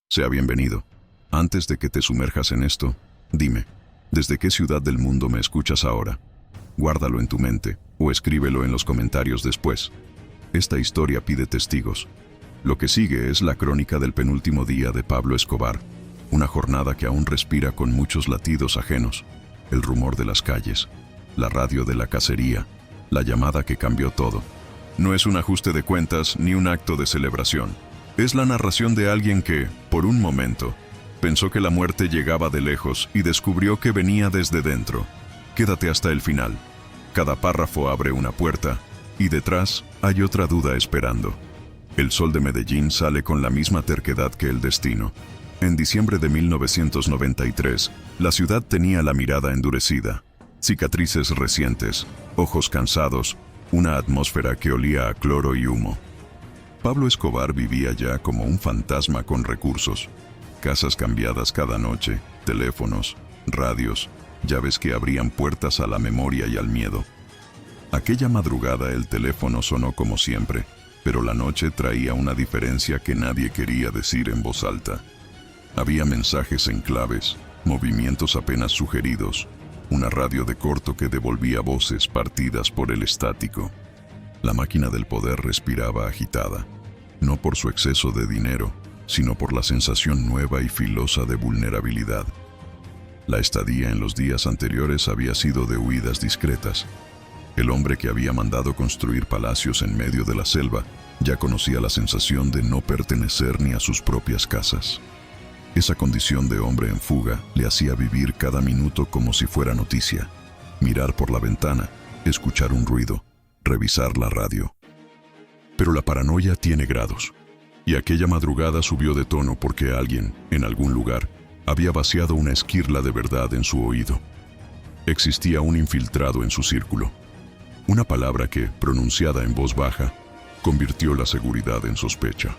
Sea bienvenido. Antes de que te sumerjas en esto, dime, ¿desde qué ciudad del mundo me escuchas ahora? Guárdalo en tu mente o escríbelo en los comentarios después. Esta historia pide testigos. Lo que sigue es la crónica del penúltimo día de Pablo Escobar, una jornada que aún respira con muchos latidos ajenos, el rumor de las calles, la radio de la cacería, la llamada que cambió todo. No es un ajuste de cuentas ni un acto de celebración. Es la narración de alguien que, por un momento, pensó que la muerte llegaba de lejos y descubrió que venía desde dentro. Quédate hasta el final. Cada párrafo abre una puerta y detrás hay otra duda esperando. El sol de Medellín sale con la misma terquedad que el destino. En diciembre de 1993, la ciudad tenía la mirada endurecida, cicatrices recientes, ojos cansados, una atmósfera que olía a cloro y humo. Pablo Escobar vivía ya como un fantasma con recursos. Casas cambiadas cada noche, teléfonos, radios, llaves que abrían puertas a la memoria y al miedo. Aquella madrugada el teléfono sonó como siempre, pero la noche traía una diferencia que nadie quería decir en voz alta. Había mensajes en claves, movimientos apenas sugeridos, una radio de corto que devolvía voces partidas por el estático. La máquina del poder respiraba agitada, no por su exceso de dinero, sino por la sensación nueva y filosa de vulnerabilidad. La estadía en los días anteriores había sido de huidas discretas. El hombre que había mandado construir palacios en medio de la selva ya conocía la sensación de no pertenecer ni a sus propias casas. Esa condición de hombre en fuga le hacía vivir cada minuto como si fuera noticia. Mirar por la ventana, escuchar un ruido, revisar la radio. Pero la paranoia tiene grados. Y aquella madrugada subió de tono porque alguien, en algún lugar, había vaciado una esquirla de verdad en su oído. Existía un infiltrado en su círculo. Una palabra que, pronunciada en voz baja, convirtió la seguridad en sospecha.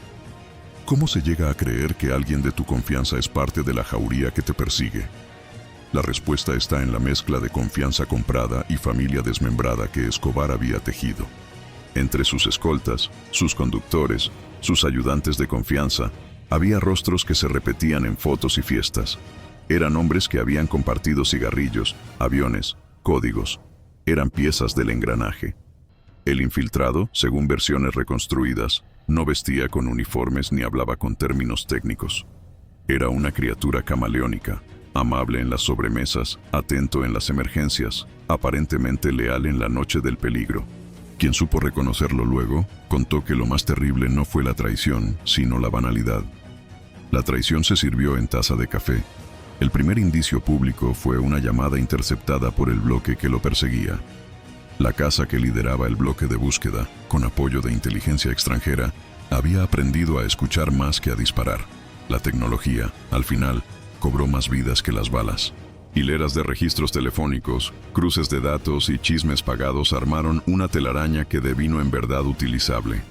¿Cómo se llega a creer que alguien de tu confianza es parte de la jauría que te persigue? La respuesta está en la mezcla de confianza comprada y familia desmembrada que Escobar había tejido. Entre sus escoltas, sus conductores, sus ayudantes de confianza, había rostros que se repetían en fotos y fiestas. Eran hombres que habían compartido cigarrillos, aviones, códigos. Eran piezas del engranaje. El infiltrado, según versiones reconstruidas, no vestía con uniformes ni hablaba con términos técnicos. Era una criatura camaleónica, amable en las sobremesas, atento en las emergencias, aparentemente leal en la noche del peligro. Quien supo reconocerlo luego, contó que lo más terrible no fue la traición, sino la banalidad. La traición se sirvió en taza de café. El primer indicio público fue una llamada interceptada por el bloque que lo perseguía. La casa que lideraba el bloque de búsqueda, con apoyo de inteligencia extranjera, había aprendido a escuchar más que a disparar. La tecnología, al final, cobró más vidas que las balas. Hileras de registros telefónicos, cruces de datos y chismes pagados armaron una telaraña que devino en verdad utilizable.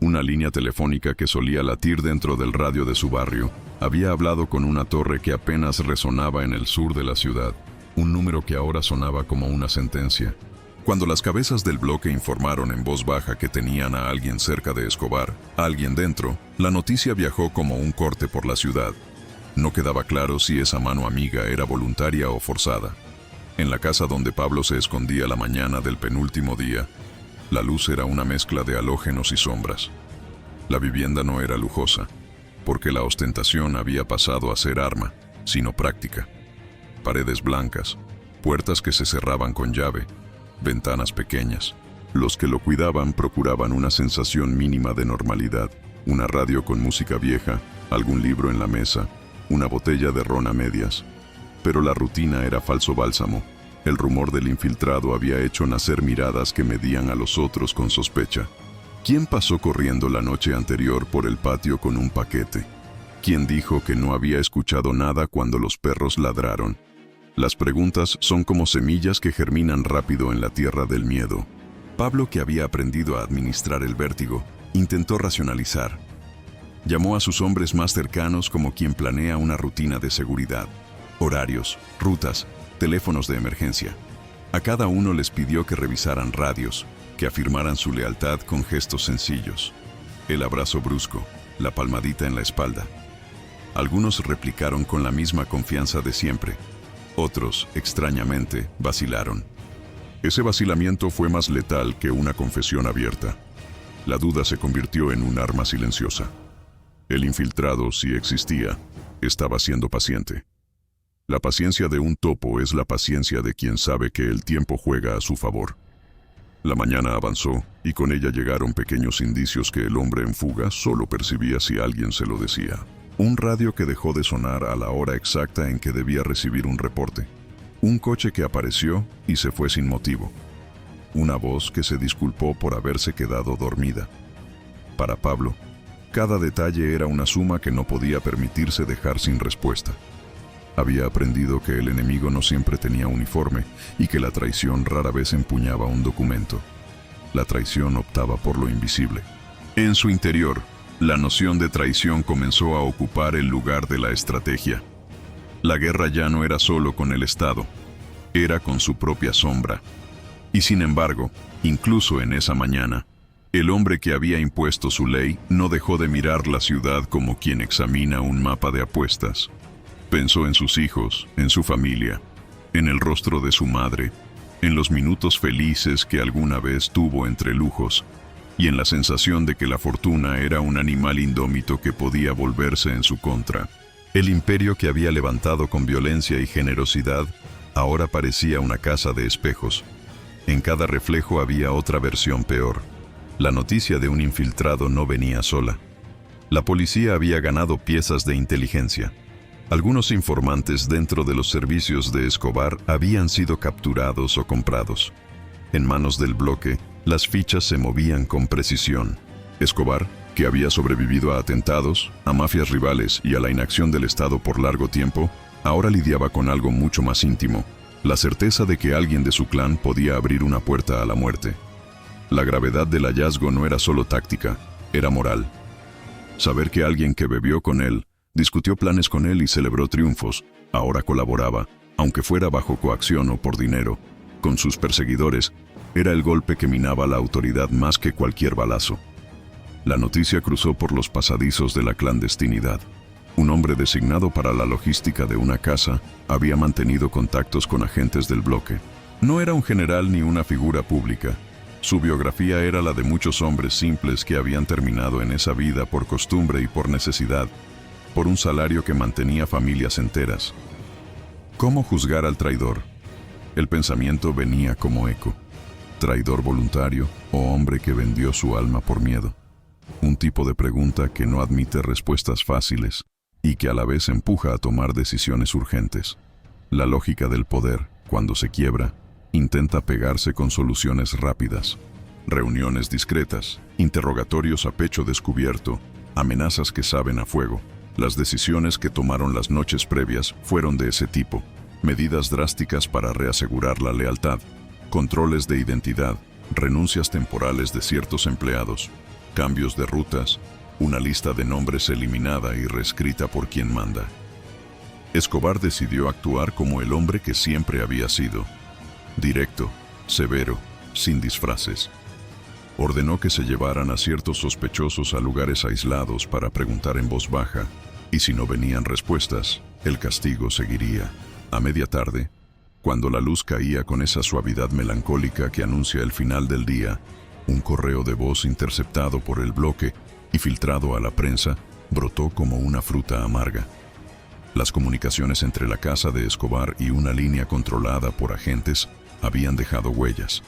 Una línea telefónica que solía latir dentro del radio de su barrio había hablado con una torre que apenas resonaba en el sur de la ciudad, un número que ahora sonaba como una sentencia. Cuando las cabezas del bloque informaron en voz baja que tenían a alguien cerca de Escobar, a alguien dentro, la noticia viajó como un corte por la ciudad. No quedaba claro si esa mano amiga era voluntaria o forzada. En la casa donde Pablo se escondía la mañana del penúltimo día, la luz era una mezcla de halógenos y sombras. La vivienda no era lujosa, porque la ostentación había pasado a ser arma, sino práctica. Paredes blancas, puertas que se cerraban con llave, ventanas pequeñas. Los que lo cuidaban procuraban una sensación mínima de normalidad, una radio con música vieja, algún libro en la mesa, una botella de ron a medias. Pero la rutina era falso bálsamo. El rumor del infiltrado había hecho nacer miradas que medían a los otros con sospecha. ¿Quién pasó corriendo la noche anterior por el patio con un paquete? ¿Quién dijo que no había escuchado nada cuando los perros ladraron? Las preguntas son como semillas que germinan rápido en la tierra del miedo. Pablo, que había aprendido a administrar el vértigo, intentó racionalizar. Llamó a sus hombres más cercanos como quien planea una rutina de seguridad. Horarios, rutas, teléfonos de emergencia. A cada uno les pidió que revisaran radios, que afirmaran su lealtad con gestos sencillos. El abrazo brusco, la palmadita en la espalda. Algunos replicaron con la misma confianza de siempre. Otros, extrañamente, vacilaron. Ese vacilamiento fue más letal que una confesión abierta. La duda se convirtió en un arma silenciosa. El infiltrado, si existía, estaba siendo paciente. La paciencia de un topo es la paciencia de quien sabe que el tiempo juega a su favor. La mañana avanzó, y con ella llegaron pequeños indicios que el hombre en fuga solo percibía si alguien se lo decía. Un radio que dejó de sonar a la hora exacta en que debía recibir un reporte. Un coche que apareció y se fue sin motivo. Una voz que se disculpó por haberse quedado dormida. Para Pablo, cada detalle era una suma que no podía permitirse dejar sin respuesta. Había aprendido que el enemigo no siempre tenía uniforme y que la traición rara vez empuñaba un documento. La traición optaba por lo invisible. En su interior, la noción de traición comenzó a ocupar el lugar de la estrategia. La guerra ya no era solo con el Estado, era con su propia sombra. Y sin embargo, incluso en esa mañana, el hombre que había impuesto su ley no dejó de mirar la ciudad como quien examina un mapa de apuestas. Pensó en sus hijos, en su familia, en el rostro de su madre, en los minutos felices que alguna vez tuvo entre lujos, y en la sensación de que la fortuna era un animal indómito que podía volverse en su contra. El imperio que había levantado con violencia y generosidad ahora parecía una casa de espejos. En cada reflejo había otra versión peor. La noticia de un infiltrado no venía sola. La policía había ganado piezas de inteligencia. Algunos informantes dentro de los servicios de Escobar habían sido capturados o comprados. En manos del bloque, las fichas se movían con precisión. Escobar, que había sobrevivido a atentados, a mafias rivales y a la inacción del Estado por largo tiempo, ahora lidiaba con algo mucho más íntimo, la certeza de que alguien de su clan podía abrir una puerta a la muerte. La gravedad del hallazgo no era solo táctica, era moral. Saber que alguien que bebió con él, discutió planes con él y celebró triunfos, ahora colaboraba, aunque fuera bajo coacción o por dinero, con sus perseguidores, era el golpe que minaba la autoridad más que cualquier balazo. La noticia cruzó por los pasadizos de la clandestinidad. Un hombre designado para la logística de una casa había mantenido contactos con agentes del bloque. No era un general ni una figura pública. Su biografía era la de muchos hombres simples que habían terminado en esa vida por costumbre y por necesidad, por un salario que mantenía familias enteras. ¿Cómo juzgar al traidor? El pensamiento venía como eco. ¿Traidor voluntario o hombre que vendió su alma por miedo? Un tipo de pregunta que no admite respuestas fáciles y que a la vez empuja a tomar decisiones urgentes. La lógica del poder, cuando se quiebra, intenta pegarse con soluciones rápidas. Reuniones discretas, interrogatorios a pecho descubierto, amenazas que saben a fuego. Las decisiones que tomaron las noches previas fueron de ese tipo. Medidas drásticas para reasegurar la lealtad, controles de identidad, renuncias temporales de ciertos empleados, cambios de rutas, una lista de nombres eliminada y reescrita por quien manda. Escobar decidió actuar como el hombre que siempre había sido. Directo, severo, sin disfraces. Ordenó que se llevaran a ciertos sospechosos a lugares aislados para preguntar en voz baja, y si no venían respuestas, el castigo seguiría. A media tarde, cuando la luz caía con esa suavidad melancólica que anuncia el final del día, un correo de voz interceptado por el bloque y filtrado a la prensa brotó como una fruta amarga. Las comunicaciones entre la casa de Escobar y una línea controlada por agentes habían dejado huellas.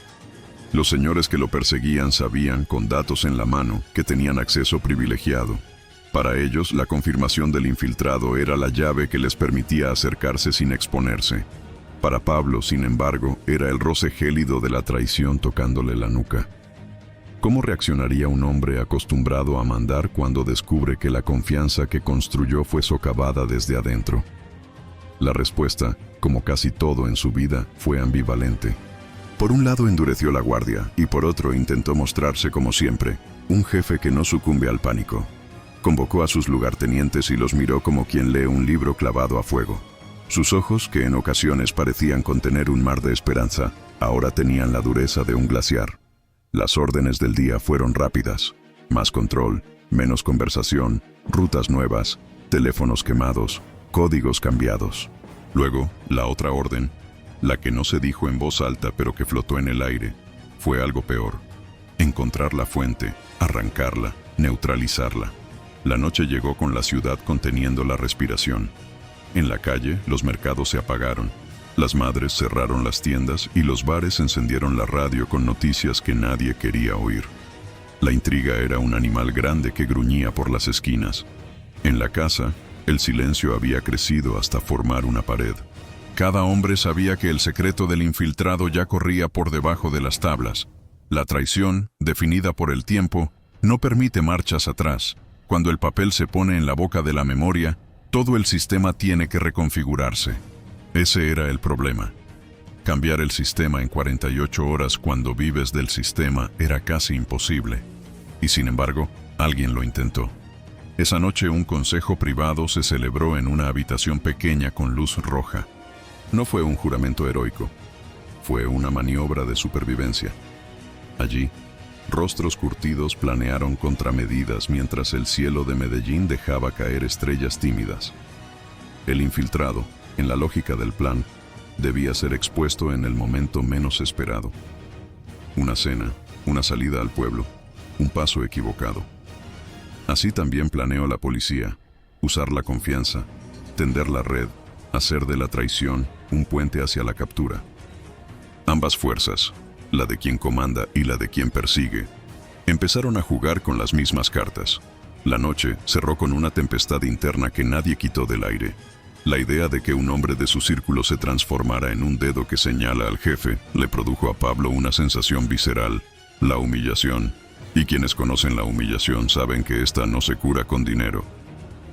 Los señores que lo perseguían sabían, con datos en la mano, que tenían acceso privilegiado. Para ellos, la confirmación del infiltrado era la llave que les permitía acercarse sin exponerse. Para Pablo, sin embargo, era el roce gélido de la traición tocándole la nuca. ¿Cómo reaccionaría un hombre acostumbrado a mandar cuando descubre que la confianza que construyó fue socavada desde adentro? La respuesta, como casi todo en su vida, fue ambivalente. Por un lado endureció la guardia y por otro intentó mostrarse como siempre, un jefe que no sucumbe al pánico. Convocó a sus lugartenientes y los miró como quien lee un libro clavado a fuego. Sus ojos, que en ocasiones parecían contener un mar de esperanza, ahora tenían la dureza de un glaciar. Las órdenes del día fueron rápidas. Más control, menos conversación, rutas nuevas, teléfonos quemados, códigos cambiados. Luego, la otra orden, la que no se dijo en voz alta pero que flotó en el aire, fue algo peor. Encontrar la fuente, arrancarla, neutralizarla. La noche llegó con la ciudad conteniendo la respiración. En la calle, los mercados se apagaron. Las madres cerraron las tiendas y los bares encendieron la radio con noticias que nadie quería oír. La intriga era un animal grande que gruñía por las esquinas. En la casa, el silencio había crecido hasta formar una pared. Cada hombre sabía que el secreto del infiltrado ya corría por debajo de las tablas. La traición, definida por el tiempo, no permite marchas atrás. Cuando el papel se pone en la boca de la memoria, todo el sistema tiene que reconfigurarse. Ese era el problema. Cambiar el sistema en 48 horas cuando vives del sistema era casi imposible. Y sin embargo, alguien lo intentó. Esa noche un consejo privado se celebró en una habitación pequeña con luz roja. No fue un juramento heroico. Fue una maniobra de supervivencia. Allí, rostros curtidos planearon contramedidas mientras el cielo de Medellín dejaba caer estrellas tímidas. El infiltrado, en la lógica del plan, debía ser expuesto en el momento menos esperado. Una cena, una salida al pueblo, un paso equivocado. Así también planeó la policía, usar la confianza, tender la red, hacer de la traición un puente hacia la captura. Ambas fuerzas, la de quien comanda y la de quien persigue, empezaron a jugar con las mismas cartas. La noche cerró con una tempestad interna que nadie quitó del aire. La idea de que un hombre de su círculo se transformara en un dedo que señala al jefe le produjo a Pablo una sensación visceral, la humillación. Y quienes conocen la humillación saben que esta no se cura con dinero.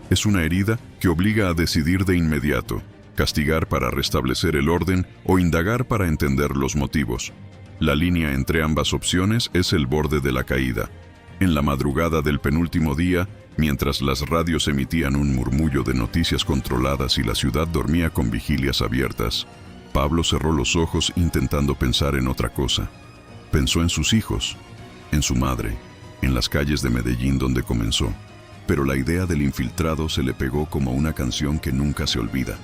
Es una herida que obliga a decidir de inmediato, castigar para restablecer el orden o indagar para entender los motivos. La línea entre ambas opciones es el borde de la caída. En la madrugada del penúltimo día, mientras las radios emitían un murmullo de noticias controladas y la ciudad dormía con vigilias abiertas, Pablo cerró los ojos intentando pensar en otra cosa. Pensó en sus hijos, en su madre, en las calles de Medellín donde comenzó. Pero la idea del infiltrado se le pegó como una canción que nunca se olvida.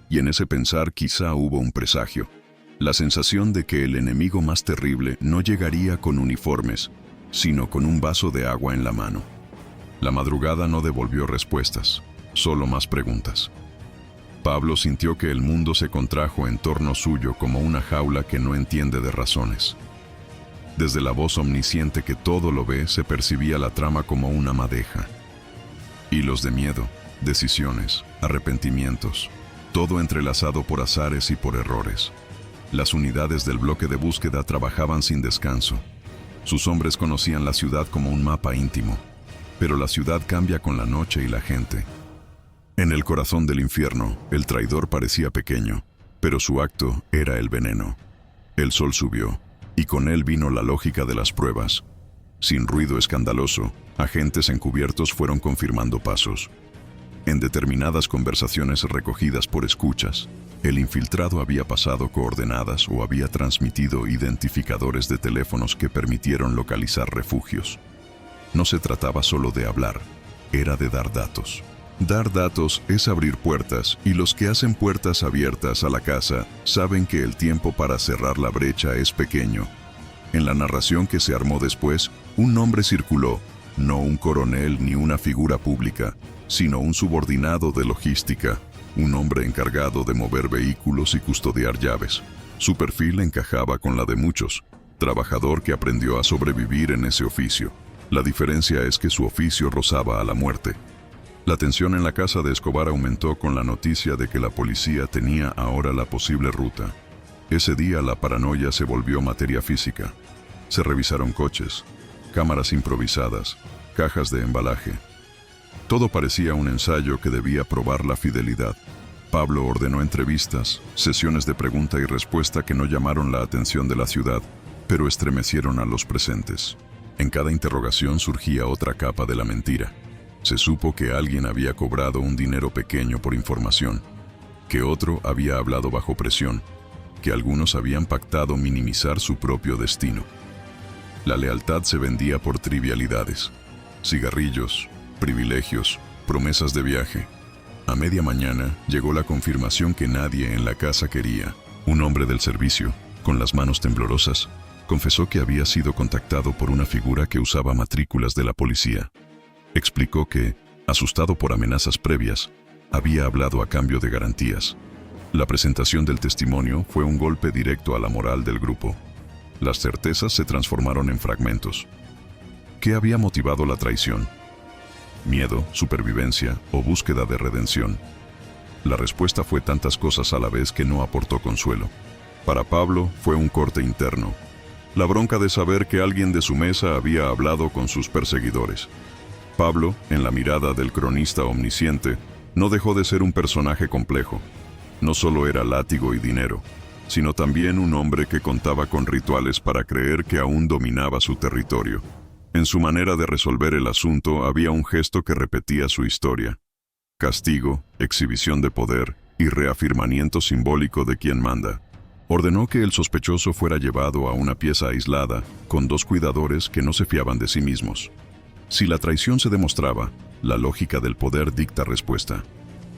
Y en ese pensar quizá hubo un presagio. La sensación de que el enemigo más terrible no llegaría con uniformes, sino con un vaso de agua en la mano. La madrugada no devolvió respuestas, solo más preguntas. Pablo sintió que el mundo se contrajo en torno suyo como una jaula que no entiende de razones. Desde la voz omnisciente que todo lo ve, se percibía la trama como una madeja. Hilos de miedo, decisiones, arrepentimientos, todo entrelazado por azares y por errores. Las unidades del bloque de búsqueda trabajaban sin descanso. Sus hombres conocían la ciudad como un mapa íntimo, pero la ciudad cambia con la noche y la gente. En el corazón del infierno, el traidor parecía pequeño, pero su acto era el veneno. El sol subió, y con él vino la lógica de las pruebas. Sin ruido escandaloso, agentes encubiertos fueron confirmando pasos. En determinadas conversaciones recogidas por escuchas, el infiltrado había pasado coordenadas o había transmitido identificadores de teléfonos que permitieron localizar refugios. No se trataba solo de hablar, era de dar datos. Dar datos es abrir puertas, y los que hacen puertas abiertas a la casa saben que el tiempo para cerrar la brecha es pequeño. En la narración que se armó después, un nombre circuló, no un coronel ni una figura pública, sino un subordinado de logística, un hombre encargado de mover vehículos y custodiar llaves. Su perfil encajaba con la de muchos, trabajador que aprendió a sobrevivir en ese oficio. La diferencia es que su oficio rozaba a la muerte. La tensión en la casa de Escobar aumentó con la noticia de que la policía tenía ahora la posible ruta. Ese día la paranoia se volvió materia física. Se revisaron coches, cámaras improvisadas, cajas de embalaje. Todo parecía un ensayo que debía probar la fidelidad. Pablo ordenó entrevistas, sesiones de pregunta y respuesta que no llamaron la atención de la ciudad, pero estremecieron a los presentes. En cada interrogación surgía otra capa de la mentira. Se supo que alguien había cobrado un dinero pequeño por información, que otro había hablado bajo presión, que algunos habían pactado minimizar su propio destino. La lealtad se vendía por trivialidades: cigarrillos, privilegios, promesas de viaje. A media mañana llegó la confirmación que nadie en la casa quería. Un hombre del servicio, con las manos temblorosas, confesó que había sido contactado por una figura que usaba matrículas de la policía. Explicó que, asustado por amenazas previas, había hablado a cambio de garantías. La presentación del testimonio fue un golpe directo a la moral del grupo. Las certezas se transformaron en fragmentos. ¿Qué había motivado la traición? ¿Miedo, supervivencia o búsqueda de redención? La respuesta fue tantas cosas a la vez que no aportó consuelo. Para Pablo fue un corte interno. La bronca de saber que alguien de su mesa había hablado con sus perseguidores. Pablo, en la mirada del cronista omnisciente, no dejó de ser un personaje complejo. No solo era látigo y dinero, sino también un hombre que contaba con rituales para creer que aún dominaba su territorio. En su manera de resolver el asunto había un gesto que repetía su historia. Castigo, exhibición de poder y reafirmamiento simbólico de quien manda. Ordenó que el sospechoso fuera llevado a una pieza aislada, con 2 cuidadores que no se fiaban de sí mismos. Si la traición se demostraba, la lógica del poder dicta respuesta.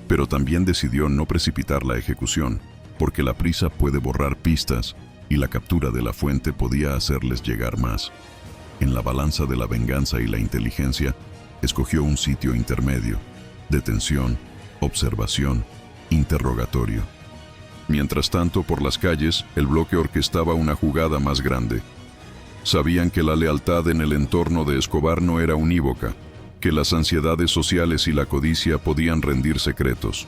Pero también decidió no precipitar la ejecución, porque la prisa puede borrar pistas y la captura de la fuente podía hacerles llegar más. En la balanza de la venganza y la inteligencia, escogió un sitio intermedio: detención, observación, interrogatorio. Mientras tanto, por las calles, el bloque orquestaba una jugada más grande. Sabían que la lealtad en el entorno de Escobar no era unívoca, que las ansiedades sociales y la codicia podían rendir secretos.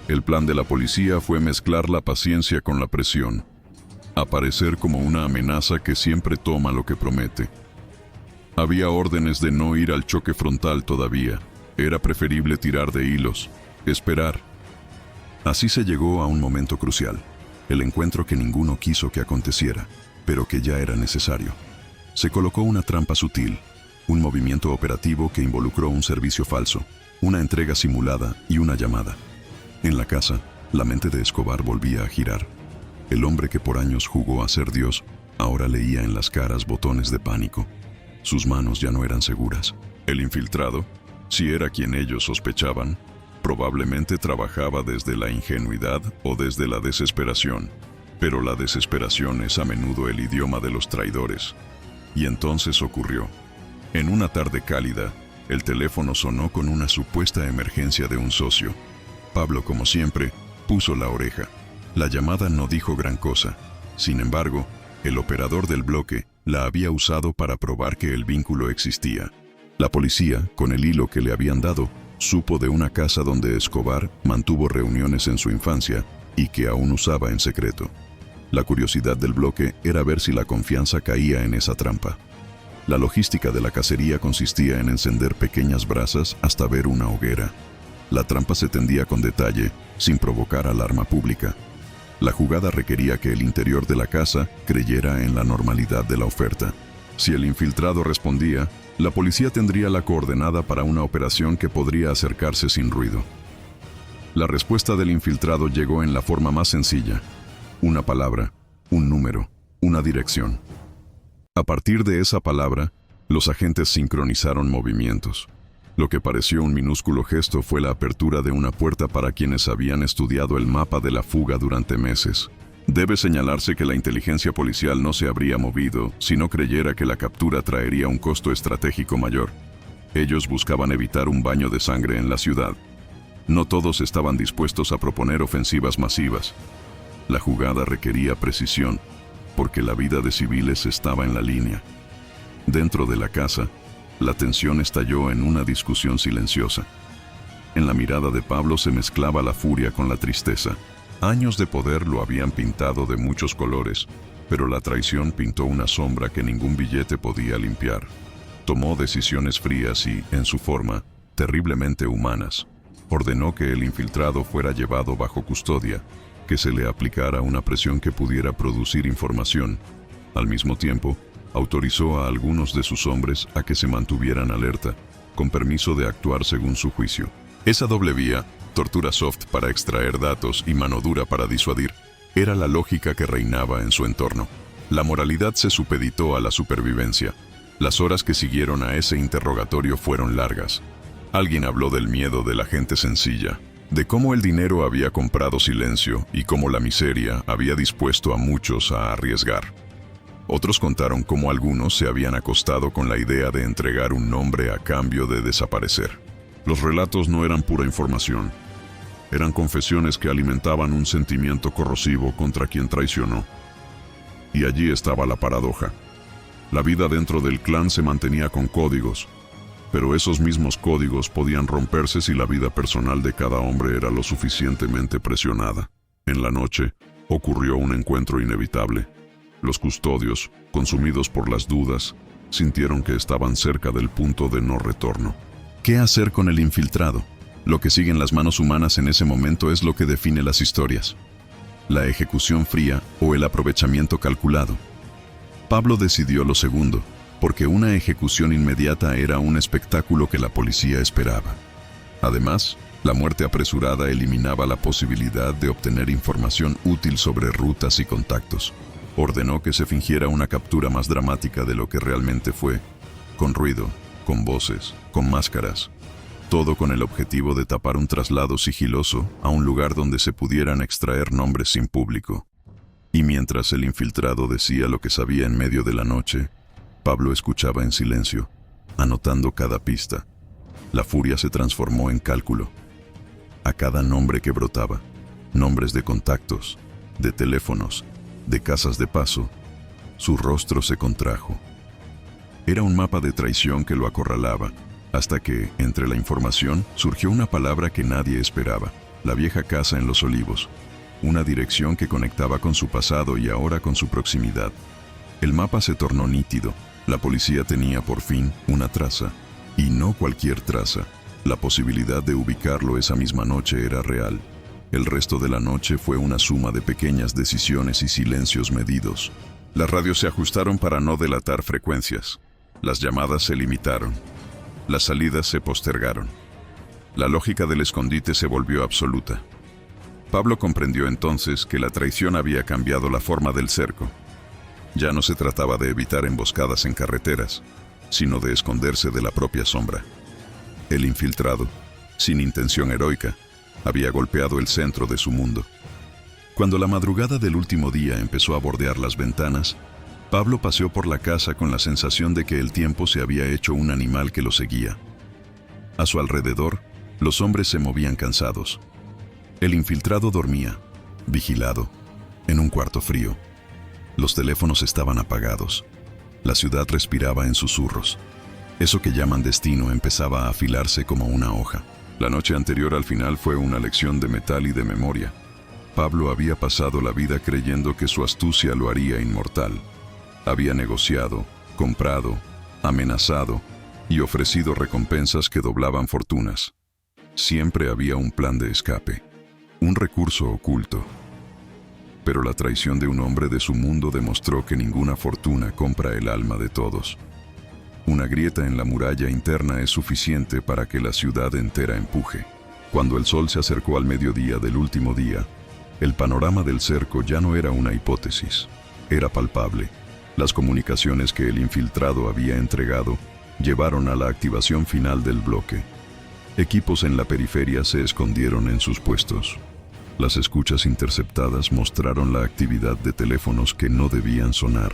El plan de la policía fue mezclar la paciencia con la presión, aparecer como una amenaza que siempre toma lo que promete. Había órdenes de no ir al choque frontal todavía. Era preferible tirar de hilos, esperar. Así se llegó a un momento crucial, el encuentro que ninguno quiso que aconteciera, pero que ya era necesario. Se colocó una trampa sutil, un movimiento operativo que involucró un servicio falso, una entrega simulada y una llamada. En la casa, la mente de Escobar volvía a girar. El hombre que por años jugó a ser Dios, ahora leía en las caras botones de pánico. Sus manos ya no eran seguras. El infiltrado, si era quien ellos sospechaban, probablemente trabajaba desde la ingenuidad o desde la desesperación. Pero la desesperación es a menudo el idioma de los traidores. Y entonces ocurrió. En una tarde cálida, el teléfono sonó con una supuesta emergencia de un socio. Pablo, como siempre, puso la oreja. La llamada no dijo gran cosa. Sin embargo, el operador del bloque la había usado para probar que el vínculo existía. La policía, con el hilo que le habían dado, supo de una casa donde Escobar mantuvo reuniones en su infancia y que aún usaba en secreto. La curiosidad del bloque era ver si la confianza caía en esa trampa. La logística de la cacería consistía en encender pequeñas brasas hasta ver una hoguera. La trampa se tendía con detalle, sin provocar alarma pública. La jugada requería que el interior de la casa creyera en la normalidad de la oferta. Si el infiltrado respondía, la policía tendría la coordenada para una operación que podría acercarse sin ruido. La respuesta del infiltrado llegó en la forma más sencilla: una palabra, un número, una dirección. A partir de esa palabra, los agentes sincronizaron movimientos. Lo que pareció un minúsculo gesto fue la apertura de una puerta para quienes habían estudiado el mapa de la fuga durante meses. Debe señalarse que la inteligencia policial no se habría movido si no creyera que la captura traería un costo estratégico mayor. Ellos buscaban evitar un baño de sangre en la ciudad. No todos estaban dispuestos a proponer ofensivas masivas. La jugada requería precisión, porque la vida de civiles estaba en la línea. Dentro de la casa, la tensión estalló en una discusión silenciosa. En la mirada de Pablo se mezclaba la furia con la tristeza. Años de poder lo habían pintado de muchos colores, pero la traición pintó una sombra que ningún billete podía limpiar. Tomó decisiones frías y, en su forma, terriblemente humanas. Ordenó que el infiltrado fuera llevado bajo custodia, que se le aplicara una presión que pudiera producir información. Al mismo tiempo, autorizó a algunos de sus hombres a que se mantuvieran alerta, con permiso de actuar según su juicio. Esa doble vía, tortura soft para extraer datos y mano dura para disuadir, era la lógica que reinaba en su entorno. La moralidad se supeditó a la supervivencia. Las horas que siguieron a ese interrogatorio fueron largas. Alguien habló del miedo de la gente sencilla. de cómo el dinero había comprado silencio y cómo la miseria había dispuesto a muchos a arriesgar. Otros contaron cómo algunos se habían acostado con la idea de entregar un nombre a cambio de desaparecer. Los relatos no eran pura información. Eran confesiones que alimentaban un sentimiento corrosivo contra quien traicionó. Y allí estaba la paradoja. La vida dentro del clan se mantenía con códigos, pero esos mismos códigos podían romperse si la vida personal de cada hombre era lo suficientemente presionada. En la noche, ocurrió un encuentro inevitable. Los custodios, consumidos por las dudas, sintieron que estaban cerca del punto de no retorno. ¿Qué hacer con el infiltrado? Lo que sigue en las manos humanas en ese momento es lo que define las historias. La ejecución fría o el aprovechamiento calculado. Pablo decidió lo segundo, porque una ejecución inmediata era un espectáculo que la policía esperaba. Además, la muerte apresurada eliminaba la posibilidad de obtener información útil sobre rutas y contactos. Ordenó que se fingiera una captura más dramática de lo que realmente fue, con ruido, con voces, con máscaras. Todo con el objetivo de tapar un traslado sigiloso a un lugar donde se pudieran extraer nombres sin público. Y mientras el infiltrado decía lo que sabía en medio de la noche, Pablo escuchaba en silencio, anotando cada pista. La furia se transformó en cálculo. A cada nombre que brotaba, nombres de contactos, de teléfonos, de casas de paso, su rostro se contrajo. Era un mapa de traición que lo acorralaba, hasta que, entre la información, surgió una palabra que nadie esperaba: la vieja casa en Los Olivos, una dirección que conectaba con su pasado y ahora con su proximidad. El mapa se tornó nítido. La policía tenía por fin una traza, y no cualquier traza. La posibilidad de ubicarlo esa misma noche era real. El resto de la noche fue una suma de pequeñas decisiones y silencios medidos. Las radios se ajustaron para no delatar frecuencias. Las llamadas se limitaron. Las salidas se postergaron. La lógica del escondite se volvió absoluta. Pablo comprendió entonces que la traición había cambiado la forma del cerco. Ya no se trataba de evitar emboscadas en carreteras, sino de esconderse de la propia sombra. El infiltrado, sin intención heroica, había golpeado el centro de su mundo. Cuando la madrugada del último día empezó a bordear las ventanas, Pablo paseó por la casa con la sensación de que el tiempo se había hecho un animal que lo seguía. A su alrededor, los hombres se movían cansados. El infiltrado dormía, vigilado, en un cuarto frío. Los teléfonos estaban apagados. La ciudad respiraba en susurros. Eso que llaman destino empezaba a afilarse como una hoja. La noche anterior al final fue una lección de metal y de memoria. Pablo había pasado la vida creyendo que su astucia lo haría inmortal. Había negociado, comprado, amenazado y ofrecido recompensas que doblaban fortunas. Siempre había un plan de escape, un recurso oculto. Pero la traición de un hombre de su mundo demostró que ninguna fortuna compra el alma de todos. Una grieta en la muralla interna es suficiente para que la ciudad entera empuje. Cuando el sol se acercó al mediodía del último día, el panorama del cerco ya no era una hipótesis, era palpable. Las comunicaciones que el infiltrado había entregado llevaron a la activación final del bloque. Equipos en la periferia se escondieron en sus puestos. Las escuchas interceptadas mostraron la actividad de teléfonos que no debían sonar.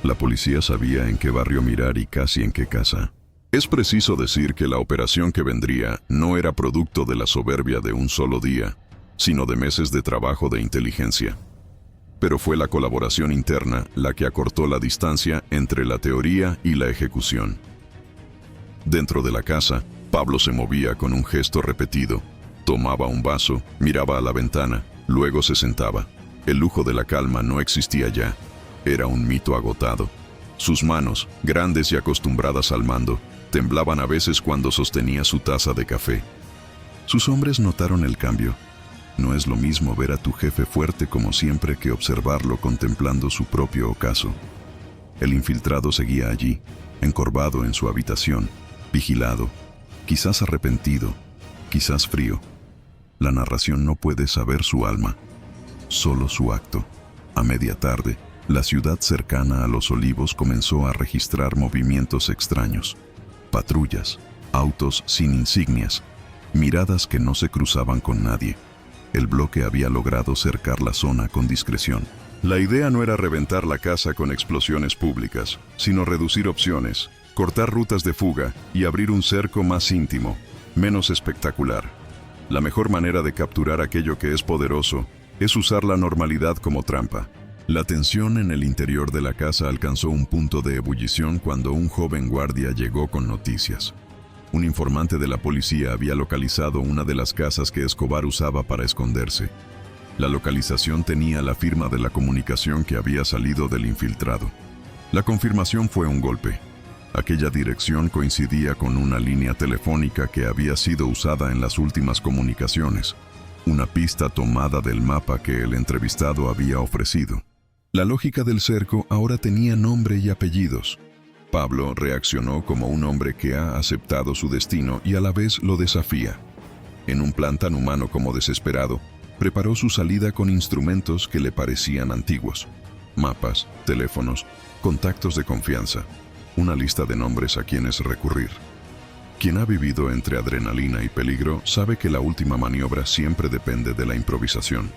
La policía sabía en qué barrio mirar y casi en qué casa. Es preciso decir que la operación que vendría no era producto de la soberbia de un solo día, sino de meses de trabajo de inteligencia. Pero fue la colaboración interna la que acortó la distancia entre la teoría y la ejecución. Dentro de la casa, Pablo se movía con un gesto repetido. Tomaba un vaso, miraba a la ventana, luego se sentaba. El lujo de la calma no existía ya. Era un mito agotado. Sus manos, grandes y acostumbradas al mando, temblaban a veces cuando sostenía su taza de café. Sus hombres notaron el cambio. No es lo mismo ver a tu jefe fuerte como siempre que observarlo contemplando su propio ocaso. El infiltrado seguía allí, encorvado en su habitación, vigilado, quizás arrepentido, quizás frío. La narración no puede saber su alma, solo su acto. A media tarde, la ciudad cercana a Los Olivos comenzó a registrar movimientos extraños. Patrullas, autos sin insignias, miradas que no se cruzaban con nadie. El bloque había logrado cercar la zona con discreción. La idea no era reventar la casa con explosiones públicas, sino reducir opciones, cortar rutas de fuga y abrir un cerco más íntimo, menos espectacular. La mejor manera de capturar aquello que es poderoso es usar la normalidad como trampa. La tensión en el interior de la casa alcanzó un punto de ebullición cuando un joven guardia llegó con noticias. Un informante de la policía había localizado una de las casas que Escobar usaba para esconderse. La localización tenía la firma de la comunicación que había salido del infiltrado. La confirmación fue un golpe. Aquella dirección coincidía con una línea telefónica que había sido usada en las últimas comunicaciones, una pista tomada del mapa que el entrevistado había ofrecido. La lógica del cerco ahora tenía nombre y apellidos. Pablo reaccionó como un hombre que ha aceptado su destino y a la vez lo desafía. En un plan tan humano como desesperado, preparó su salida con instrumentos que le parecían antiguos. Mapas, teléfonos, contactos de confianza, una lista de nombres a quienes recurrir. Quien ha vivido entre adrenalina y peligro sabe que la última maniobra siempre depende de la improvisación.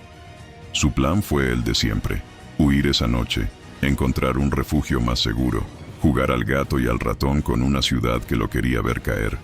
Su plan fue el de siempre: huir esa noche, encontrar un refugio más seguro, jugar al gato y al ratón con una ciudad que lo quería ver caer.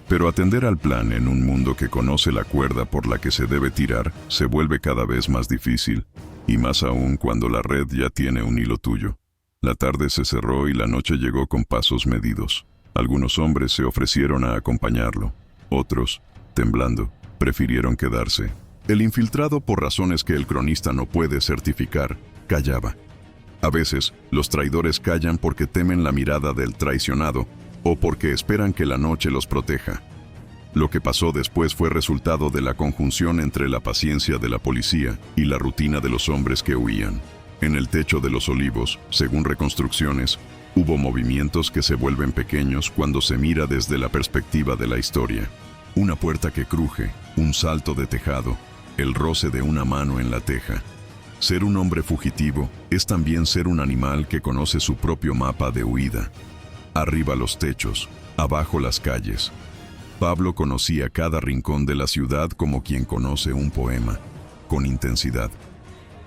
Pero atender al plan en un mundo que conoce la cuerda por la que se debe tirar se vuelve cada vez más difícil, y más aún cuando la red ya tiene un hilo tuyo. La tarde se cerró y la noche llegó con pasos medidos. Algunos hombres se ofrecieron a acompañarlo. Otros, temblando, prefirieron quedarse. El infiltrado, por razones que el cronista no puede certificar, callaba. A veces, los traidores callan porque temen la mirada del traicionado o porque esperan que la noche los proteja. Lo que pasó después fue resultado de la conjunción entre la paciencia de la policía y la rutina de los hombres que huían. En el techo de los Olivos, según reconstrucciones, hubo movimientos que se vuelven pequeños cuando se mira desde la perspectiva de la historia. Una puerta que cruje, un salto de tejado, el roce de una mano en la teja. Ser un hombre fugitivo es también ser un animal que conoce su propio mapa de huida. Arriba los techos, abajo las calles. Pablo conocía cada rincón de la ciudad como quien conoce un poema, con intensidad.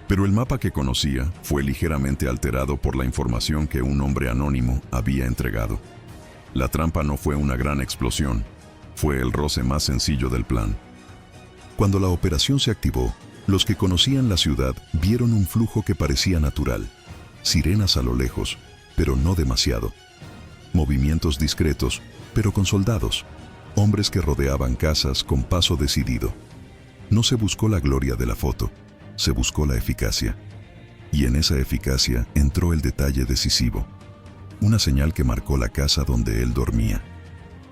Pero el mapa que conocía fue ligeramente alterado por la información que un hombre anónimo había entregado. La trampa no fue una gran explosión, fue el roce más sencillo del plan. Cuando la operación se activó, los que conocían la ciudad vieron un flujo que parecía natural. Sirenas a lo lejos, pero no demasiado. Movimientos discretos, pero con soldados. Hombres que rodeaban casas con paso decidido. No se buscó la gloria de la foto, se buscó la eficacia. Y en esa eficacia entró el detalle decisivo. Una señal que marcó la casa donde él dormía.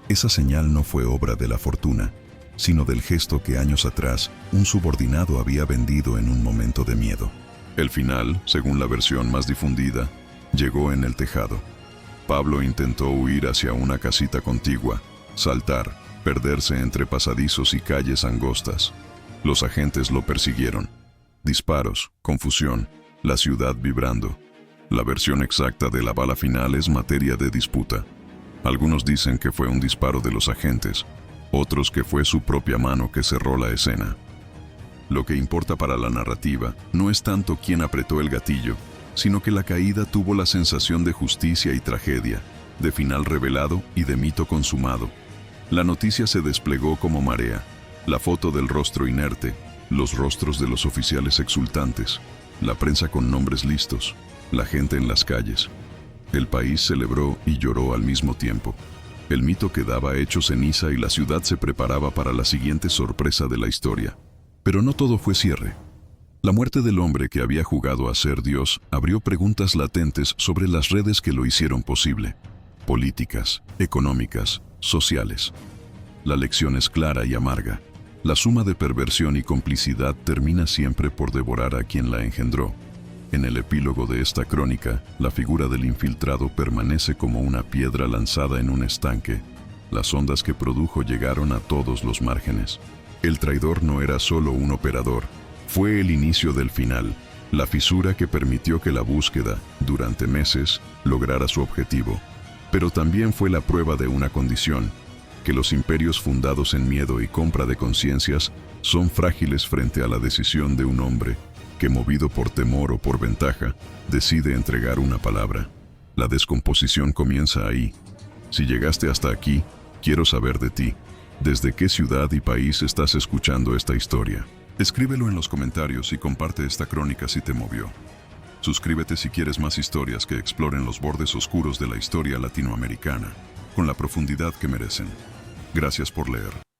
Esa señal no fue obra de la fortuna, sino del gesto que años atrás un subordinado había vendido en un momento de miedo. El final, según la versión más difundida, llegó en el tejado. Pablo intentó huir hacia una casita contigua, saltar, perderse entre pasadizos y calles angostas. Los agentes lo persiguieron. Disparos, confusión, la ciudad vibrando. La versión exacta de la bala final es materia de disputa. Algunos dicen que fue un disparo de los agentes, otros que fue su propia mano que cerró la escena. Lo que importa para la narrativa no es tanto quién apretó el gatillo, sino que la caída tuvo la sensación de justicia y tragedia, de final revelado y de mito consumado. La noticia se desplegó como marea, la foto del rostro inerte, los rostros de los oficiales exultantes, la prensa con nombres listos, la gente en las calles. El país celebró y lloró al mismo tiempo. El mito quedaba hecho ceniza y la ciudad se preparaba para la siguiente sorpresa de la historia. Pero no todo fue cierre. La muerte del hombre que había jugado a ser Dios abrió preguntas latentes sobre las redes que lo hicieron posible. Políticas, económicas, sociales. La lección es clara y amarga. La suma de perversión y complicidad termina siempre por devorar a quien la engendró. En el epílogo de esta crónica, la figura del infiltrado permanece como una piedra lanzada en un estanque. Las ondas que produjo llegaron a todos los márgenes. El traidor no era solo un operador, fue el inicio del final, la fisura que permitió que la búsqueda, durante meses, lograra su objetivo. Pero también fue la prueba de una condición: que los imperios fundados en miedo y compra de conciencias son frágiles frente a la decisión de un hombre que, movido por temor o por ventaja, decide entregar una palabra. La descomposición comienza ahí. Si llegaste hasta aquí, quiero saber de ti. ¿Desde qué ciudad y país estás escuchando esta historia? Escríbelo en los comentarios y comparte esta crónica si te movió. Suscríbete si quieres más historias que exploren los bordes oscuros de la historia latinoamericana, con la profundidad que merecen. Gracias por leer.